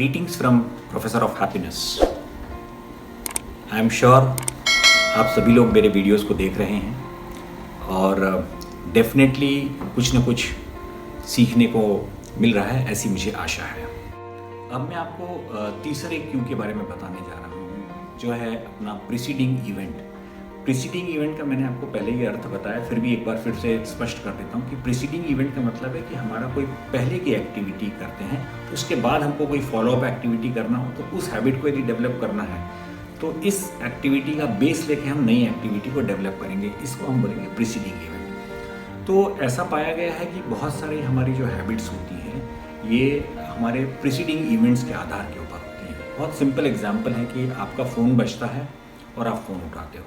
Greetings from professor of happiness. I am sure आप सभी लोग मेरे वीडियोस को देख रहे हैं और डेफिनेटली कुछ न कुछ सीखने को मिल रहा है, ऐसी मुझे आशा है। अब मैं आपको तीसरे क्यू के बारे में बताने जा रहा हूँ, जो है अपना प्रीसीडिंग इवेंट। प्रीसीडिंग इवेंट का मैंने आपको पहले ही अर्थ बताया, फिर भी एक बार फिर से स्पष्ट कर देता हूँ कि प्रीसीडिंग इवेंट का मतलब है कि हमारा कोई पहले की एक्टिविटी करते हैं, तो उसके बाद हमको कोई फॉलोअप एक्टिविटी करना हो, तो उस हैबिट को यदि डेवलप करना है तो इस एक्टिविटी का बेस लेके हम नई एक्टिविटी को डेवलप करेंगे, इसको हम बोलेंगे प्रीसीडिंग इवेंट। तो ऐसा पाया गया है कि बहुत सारी हमारी जो हैबिट्स होती हैं ये हमारे प्रीसीडिंग इवेंट्स के आधार के ऊपर होती हैं। बहुत सिंपल एग्जांपल है कि आपका फ़ोन बजता है और आप फ़ोन उठाते हो,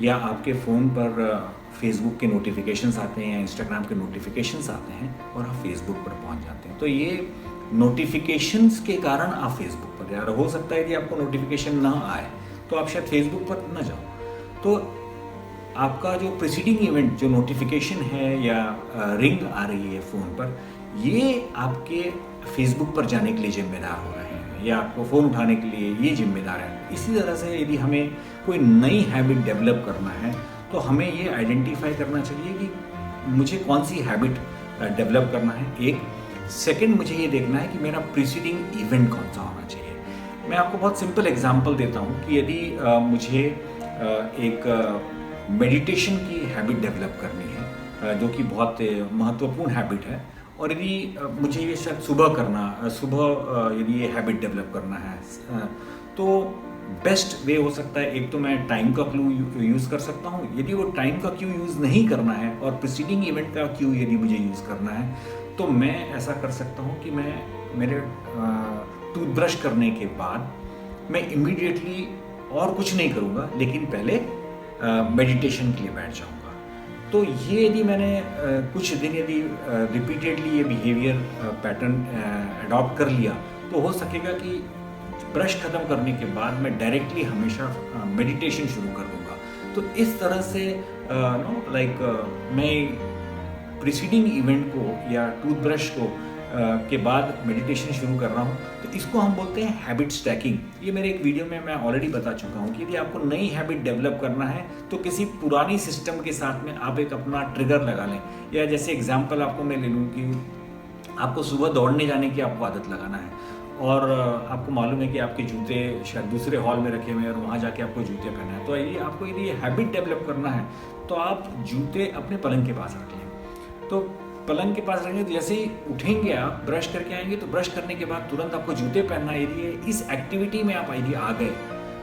या आपके फ़ोन पर फेसबुक के नोटिफिकेशंस आते हैं या इंस्टाग्राम के नोटिफिकेशंस आते हैं और आप फेसबुक पर पहुंच जाते हैं। तो ये नोटिफिकेशंस के कारण आप फेसबुक पर जा रहे हो सकता है कि आपको नोटिफिकेशन ना आए तो आप शायद फेसबुक पर ना जाओ। तो आपका जो प्रीसीडिंग इवेंट, जो नोटिफिकेशन है या रिंग आ रही है फ़ोन पर, ये आपके फेसबुक पर जाने के लिए जिम्मेदार हो रहे हैं या आपको फ़ोन उठाने के लिए ये जिम्मेदार है। इसी तरह से यदि हमें कोई नई हैबिट डेवलप करना है तो हमें ये आइडेंटिफाई करना चाहिए कि मुझे कौन सी हैबिट डेवलप करना है। एक सेकंड, मुझे ये देखना है कि मेरा प्रीसीडिंग इवेंट कौन सा होना चाहिए। मैं आपको बहुत सिंपल एग्जांपल देता हूँ कि यदि मुझे एक मेडिटेशन की हैबिट डेवलप करनी है, जो कि बहुत महत्वपूर्ण हैबिट है, और यदि मुझे ये शायद सुबह यदि ये हैबिट डेवलप करना है तो बेस्ट वे हो सकता है, एक तो मैं टाइम का क्यू यूज़ कर सकता हूँ। यदि वो टाइम का क्यू यूज़ नहीं करना है और प्रीसीडिंग इवेंट का क्यू यदि मुझे यूज़ करना है तो मैं ऐसा कर सकता हूँ कि मैं मेरे टूथब्रश करने के बाद मैं इमीडिएटली और कुछ नहीं करूँगा, लेकिन पहले मेडिटेशन के लिए बैठ जाऊँगा। तो ये यदि मैंने कुछ दिन यदि रिपीटेडली ये बिहेवियर पैटर्न अडॉप्ट कर लिया तो हो सकेगा कि ब्रश ख़त्म करने के बाद मैं डायरेक्टली हमेशा मेडिटेशन शुरू कर दूँगा। तो इस तरह से मैं प्रीसीडिंग इवेंट को या टूथब्रश को के बाद मेडिटेशन शुरू कर रहा हूँ, तो इसको हम बोलते हैं हैबिट स्टैकिंग। ये मेरे एक वीडियो में मैं ऑलरेडी बता चुका हूँ कि यदि आपको नई हैबिट डेवलप करना है तो किसी पुरानी सिस्टम के साथ में आप एक अपना ट्रिगर लगा लें। या जैसे एग्जांपल आपको मैं ले लूँ कि आपको सुबह दौड़ने जाने की आपको आदत लगाना है और आपको मालूम है कि आपके जूते शायद दूसरे हॉल में रखे हुए हैं और वहाँ जाके आपको जूते पहना है। तो यदि आपको यदि हैबिट डेवलप करना है तो आप जूते अपने पलंग के पास रख लें। तो पलंग के पास रहेंगे तो जैसे ही उठेंगे आप, ब्रश करके आएंगे तो ब्रश करने के बाद तुरंत आपको जूते पहनना है। यदि इस एक्टिविटी में आप यदि आ गए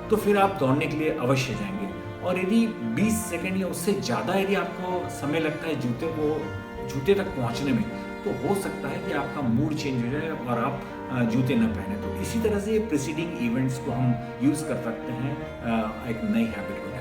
तो फिर आप दौड़ने के लिए अवश्य जाएंगे। और यदि 20 सेकंड या उससे ज़्यादा यदि आपको समय लगता है जूते तक पहुंचने में, तो हो सकता है कि आपका मूड चेंज हो जाए और आप जूते न पहने। तो इसी तरह से प्रीसीडिंग इवेंट्स को हम यूज़ कर सकते हैं एक नई हैबिट को